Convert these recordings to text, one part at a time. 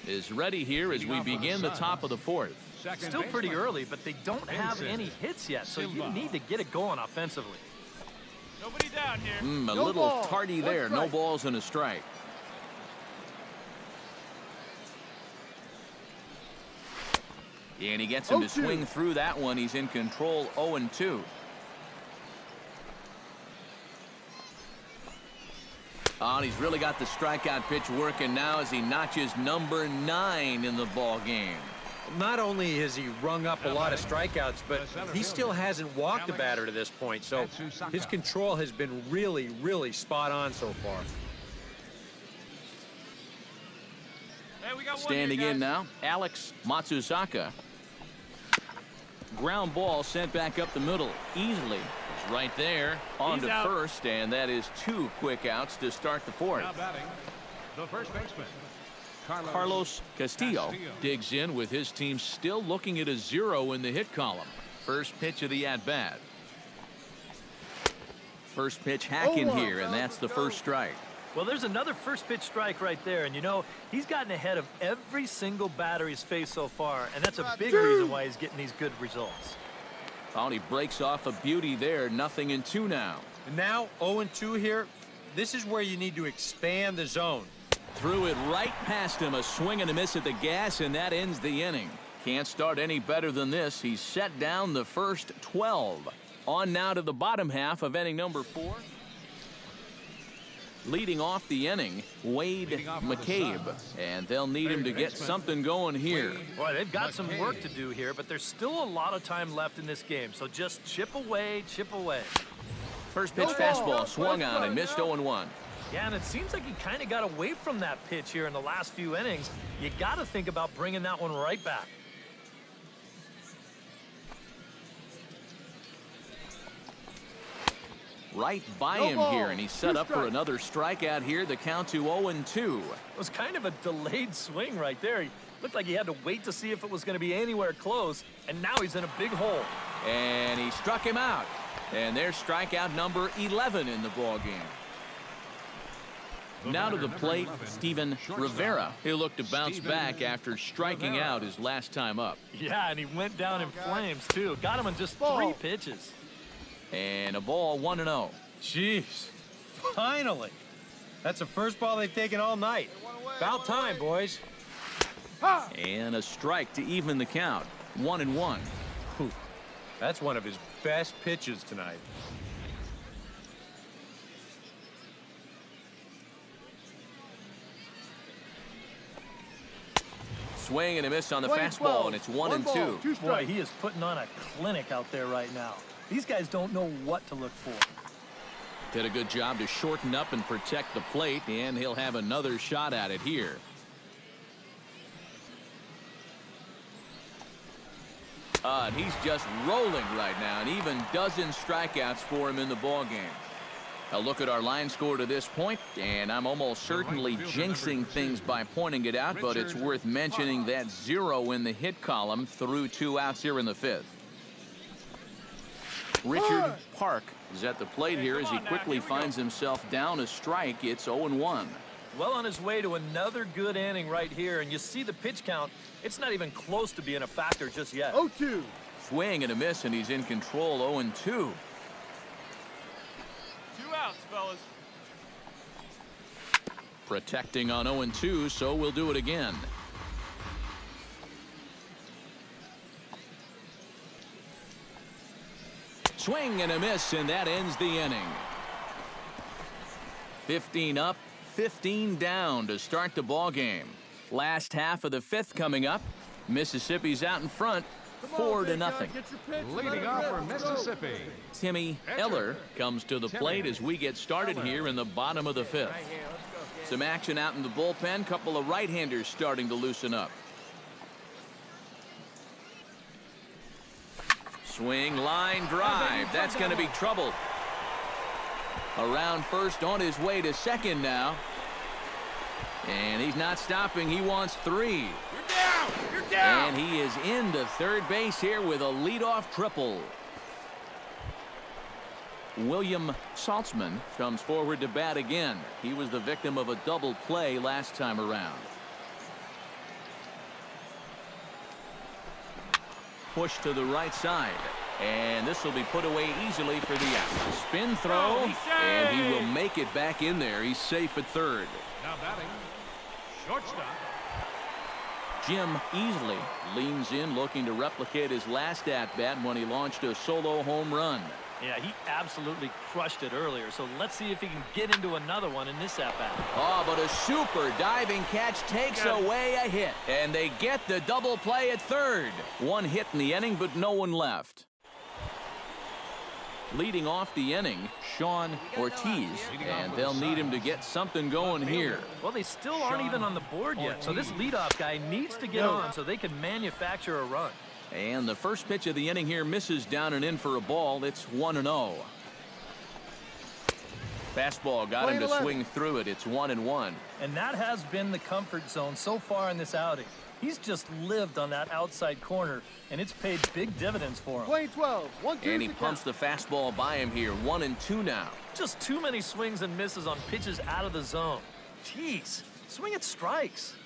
is ready here as we begin the top of the fourth. Still pretty early, but they don't have any hits yet, so you need to get it going offensively. Nobody down here. A little tardy there. No balls and a strike. And he gets him to swing through that one. He's in control, 0-2. Oh, and he's really got the strikeout pitch working now as he notches number 9 in the ball game. Not only has he rung up a lot of strikeouts, but he still hasn't walked a batter to this point, so his control has been really, really spot on so far. Standing in now, Alex Matsuzaka. Ground ball sent back up the middle easily. He's right there on to first, and that is 2 quick outs to start the fourth. Now batting, the first baseman, Carlos Castillo digs in with his team still looking at a 0 in the hit column. First pitch of the at-bat. First pitch hacking here, and that's the first strike. Well, there's another first pitch strike right there, and you know, he's gotten ahead of every single batter he's faced so far, and that's a big reason why he's getting these good results. Oh, he breaks off a beauty there. 0-2 now. And now 0-2 here. This is where you need to expand the zone. Threw it right past him. A swing and a miss at the gas, and that ends the inning. Can't start any better than this. He's set down the first 12. On now to the bottom half of inning number 4. Leading off the inning, Wade McCabe, and they'll need him to get something going here. Boy, they've got some work to do here, but there's still a lot of time left in this game, so just chip away, chip away. First pitch fastball swung on and missed 0-1. Yeah, and it seems like he kind of got away from that pitch here in the last few innings. You got to think about bringing that one right back. Right by him here, and he's set up for another strikeout here. The count to 0-2. It was kind of a delayed swing right there. He looked like he had to wait to see if it was going to be anywhere close, and now he's in a big hole. And he struck him out. And there's strikeout number 11 in the ball game. Now to the plate, Steven Rivera. He'll look to bounce back after striking out his last time up. Yeah, and he went down in flames, too. Got him in just 3 pitches. And a ball, 1-0. Jeez, finally. That's the first ball they've taken all night. About time, boys. And a strike to even the count, 1-1. Whew. That's one of his best pitches tonight. Swing and a miss on the fastball, and it's 1-2. Boy, he is putting on a clinic out there right now. These guys don't know what to look for. Did a good job to shorten up and protect the plate, and he'll have another shot at it here. And he's just rolling right now, and even dozen strikeouts for him in the ball game. A look at our line score to this point, and I'm almost certainly jinxing things by pointing it out, but it's worth mentioning that 0 in the hit column through 2 outs here in the 5th. Richard Park is at the plate here as he quickly finds himself down a strike. It's 0-1. Well on his way to another good inning right here, and you see the pitch count. It's not even close to being a factor just yet. 0-2. Swing and a miss, and he's in control, 0-2. 2 outs, fellas. Protecting on 0-2, so we'll do it again. Swing and a miss, and that ends the inning. 15 up, 15 down to start the ball game. Last half of the 5th coming up. Mississippi's out in front, 4-0. Leading off for Mississippi, Timmy Eller comes to the plate as we get started here in the bottom of the 5th. Some action out in the bullpen. Couple of right-handers starting to loosen up. Swing, line drive. That's going to be trouble. Around first, on his way to second now. And he's not stopping. He wants 3. you're down! You're down! And he is into third base here with a leadoff triple. William Saltzman comes forward to bat again. He was the victim of a double play last time around. push to the right side. And this will be put away easily for the out. Spin throw, and he will make it back in there. He's safe at third. Now batting, shortstop. Jim easily leans in, looking to replicate his last at-bat when he launched a solo home run. Yeah, he absolutely crushed it earlier, so let's see if he can get into another one in this at-bat. Oh, but a super diving catch takes away a hit. And they get the double play at third. One hit in the inning, but no one left. Leading off the inning, Sean Ortiz, and they'll need him to get something going here. Well, they still aren't even on the board yet, so this leadoff guy needs to get on so they can manufacture a run. And the first pitch of the inning here misses down and in for a ball. It's 1-0. Fastball got him to swing through it. It's 1-1. And that has been the comfort zone so far in this outing. He's just lived on that outside corner, and it's paid big dividends for him. 20-12. 1-2. And he pumps the fastball by him here. 1-2 now. Just too many swings and misses on pitches out of the zone. Jeez, swing at strikes.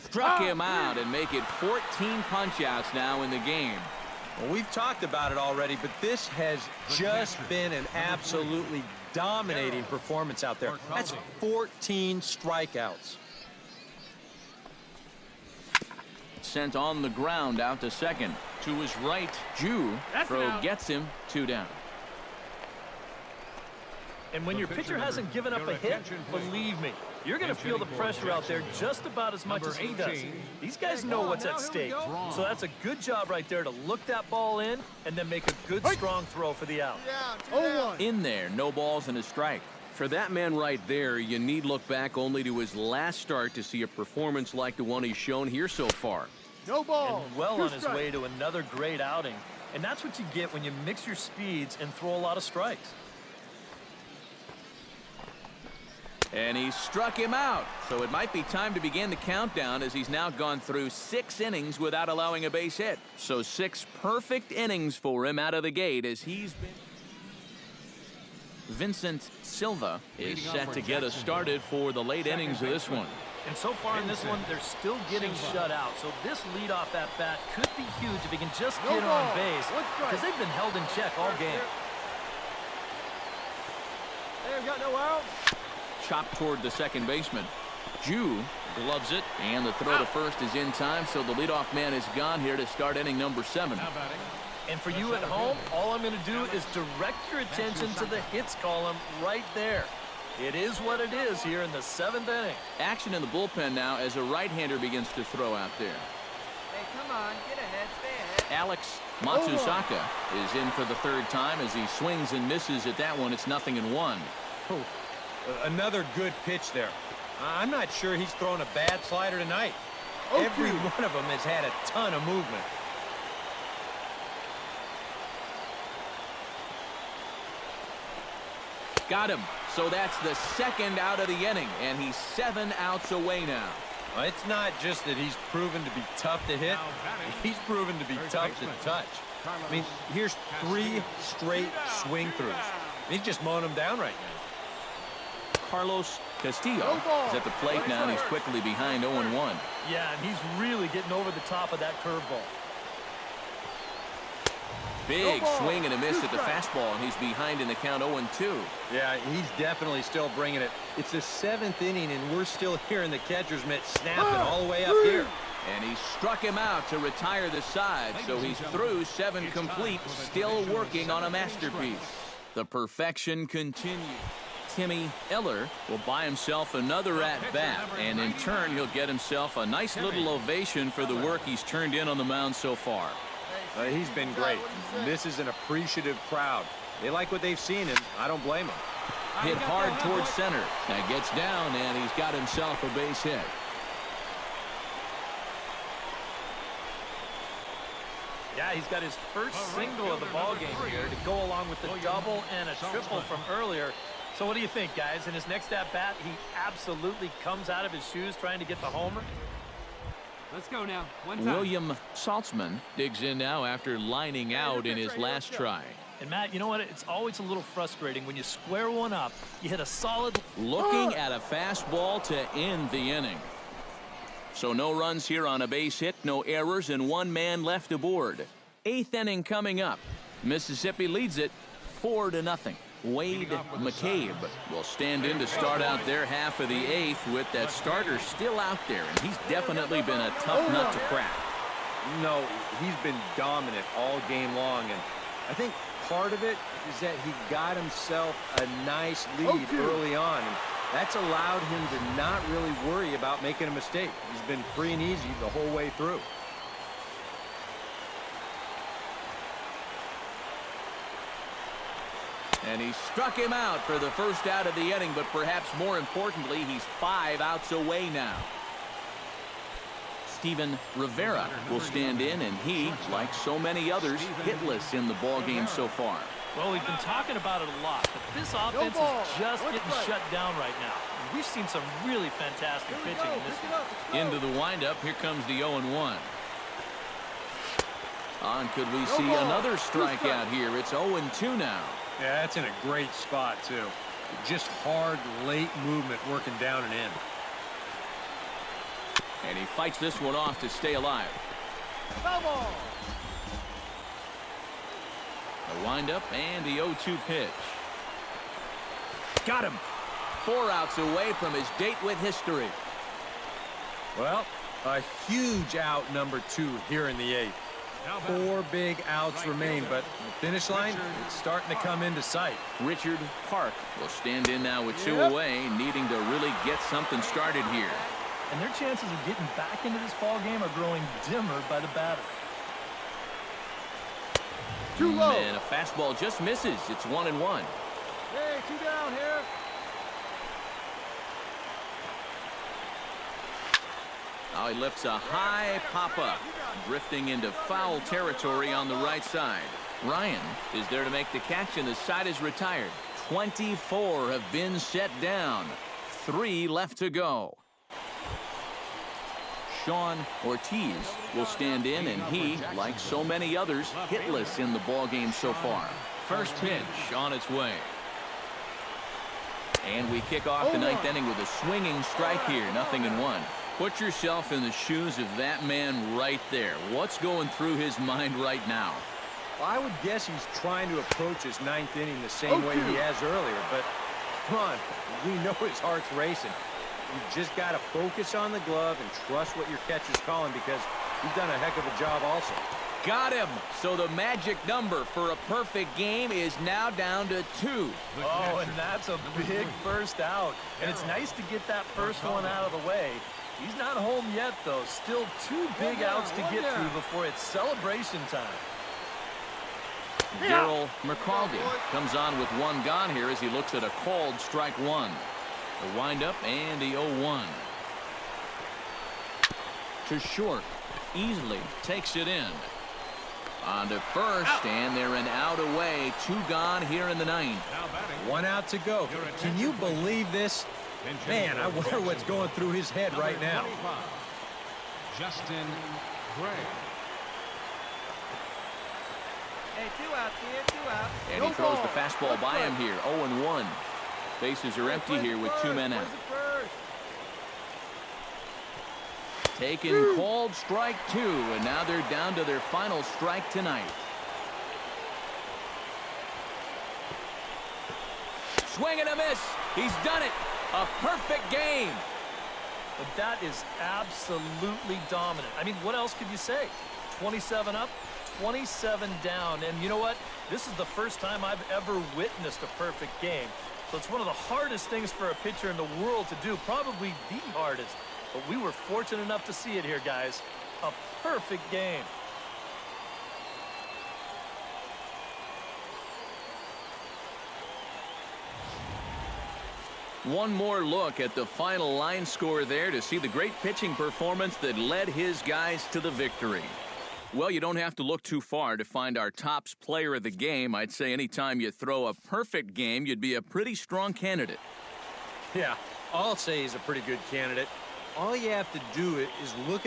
Struck him out and make it 14 punch-outs now in the game. Well, we've talked about it already, but this has just been an absolutely dominating performance out there. That's 14 strikeouts. Sent on the ground out to second. To his right, Jew. Throw gets him 2 down. And when your pitcher hasn't given up a hit, believe me, you're going to feel the pressure out there just about as much as he does. These guys know what's at stake. So that's a good job right there to look that ball in and then make a good, strong throw for the out. 0-1. In there, no balls and a strike. For that man right there, you need look back only to his last start to see a performance like the one he's shown here so far. No ball. And well on his way to another great outing. And that's what you get when you mix your speeds and throw a lot of strikes. And he struck him out. So it might be time to begin the countdown as he's now gone through 6 innings without allowing a base hit. So 6 perfect innings for him out of the gate as he's been. Vincent Silva is set to get us started for the late innings of this one. And so far in this one, they're still getting shut out. So this leadoff at-bat could be huge if he can just get on base, because they've been held in check all game. They've got no out. Chopped toward the second baseman. Jew gloves it, and the throw to first is in time, so the leadoff man is gone here to start inning number 7. Now batting. And for you at home, all I'm going to do is direct your attention to the hits column right there. It is what it is here in the 7th inning. Action in the bullpen now as a right-hander begins to throw out there. Hey, come on, get ahead, stay ahead. Alex Matsusaka is in for the 3rd time as he swings and misses at that one. It's 0-1. Oh, another good pitch there. I'm not sure he's thrown a bad slider tonight. Every one of them has had a ton of movement. Got him. So that's the 2nd out of the inning, and he's 7 outs away now. Well, it's not just that he's proven to be tough to hit. He's proven to be tough to touch. I mean, here's 3 straight swing throughs. He's just mowing them down right now. Carlos Castillo is at the plate now, and he's quickly behind 0-1. Yeah, and he's really getting over the top of that curveball. Big swing and a miss at the fastball, and he's behind in the count 0-2. Yeah, he's definitely still bringing it. It's the 7th inning, and we're still hearing the catcher's mitt snapping all the way up here. And he struck him out to retire the side, so he's through 7 complete, still working on a masterpiece. The perfection continues. Timmy Eller will buy himself another at-bat, and in turn, he'll get himself a nice little ovation for the work he's turned in on the mound so far. He's been great. This is an appreciative crowd. They like what they've seen, and I don't blame them. Hit hard towards center. Now gets down, and he's got himself a base hit. Yeah, he's got his first single of the ballgame here to go along with the double and a triple from earlier. So what do you think, guys? In his next at-bat, he absolutely comes out of his shoes trying to get the homer. Let's go now. One time. William Saltzman digs in now after lining out in his last try. And Matt, you know what? It's always a little frustrating when you square one up, you hit a solid. Looking at a fastball to end the inning. So no runs here on a base hit, no errors, and one man left aboard. 8th inning coming up. Mississippi leads it 4-0. Wade McCabe will stand in to start out their half of the 8th with that starter still out there, and he's definitely been a tough nut to crack. No, he's been dominant all game long, and I think part of it is that he got himself a nice lead early on, and that's allowed him to not really worry about making a mistake. He's been free and easy the whole way through. And he struck him out for the first out of the inning, but perhaps more importantly, he's 5 outs away now. Steven Rivera will stand in, and he, like so many others, hitless in the ballgame so far. Well, we've been talking about it a lot, but this offense is just getting shut down right now. We've seen some really fantastic pitching in this one. Into the windup, here comes the 0-1. On, could we see another strikeout here? It's 0-2 now. Yeah, that's in a great spot, too. Just hard, late movement working down and in. And he fights this one off to stay alive. The windup and the 0-2 pitch. Got him. 4 outs away from his date with history. Well, a huge out number 2 here in the 8th. 4 big outs remain, but the finish line is starting to come into sight. Richard Park will stand in now with 2 away, needing to really get something started here. And their chances of getting back into this ball game are growing dimmer by the batter. Too low. And a fastball just misses. It's 1-1. Hey, 2 down here. Now he lifts a high pop-up, drifting into foul territory on the right side. Ryan is there to make the catch, and the side is retired. 24 have been set down. 3 left to go. Sean Ortiz will stand in, and he, like so many others, hitless in the ballgame so far. First pitch on its way. And we kick off the 9th inning with a swinging strike here, 0-1. Put yourself in the shoes of that man right there. What's going through his mind right now? Well, I would guess he's trying to approach his 9th inning the same way he has earlier, but come on, we know his heart's racing. You've just got to focus on the glove and trust what your catcher's calling, because he's done a heck of a job also. Got him. So the magic number for a perfect game is now down to 2. Oh, and that's a big first out. And it's nice to get that first one out of the way. He's not home yet, though. Still 2 big outs to get through before it's celebration time. Darryl McCaldy comes on with 1 gone here as he looks at a called strike 1. The windup and the 0-1. To short. Easily takes it in. On to first, and they're an out away. 2 gone here in the 9th. 1 out to go. Can you believe this? Man, I wonder what's going through his head right now. Justin Gray. Hey, 2 outs here, 2 outs. And he throws the fastball by him here. 0-1. Bases are empty here with 2 men out. Taken called strike 2, and now they're down to their final strike tonight. Swing and a miss. He's done it. A perfect game. But that is absolutely dominant. I mean, what else could you say? 27 up, 27 down. And you know what? This is the first time I've ever witnessed a perfect game. So it's one of the hardest things for a pitcher in the world to do, probably the hardest. But we were fortunate enough to see it here, guys. A perfect game. One more look at the final line score there to see the great pitching performance that led his guys to the victory. Well, you don't have to look too far to find our tops player of the game. I'd say anytime you throw a perfect game, you'd be a pretty strong candidate. Yeah, I'll say he's a pretty good candidate. All you have to do is look at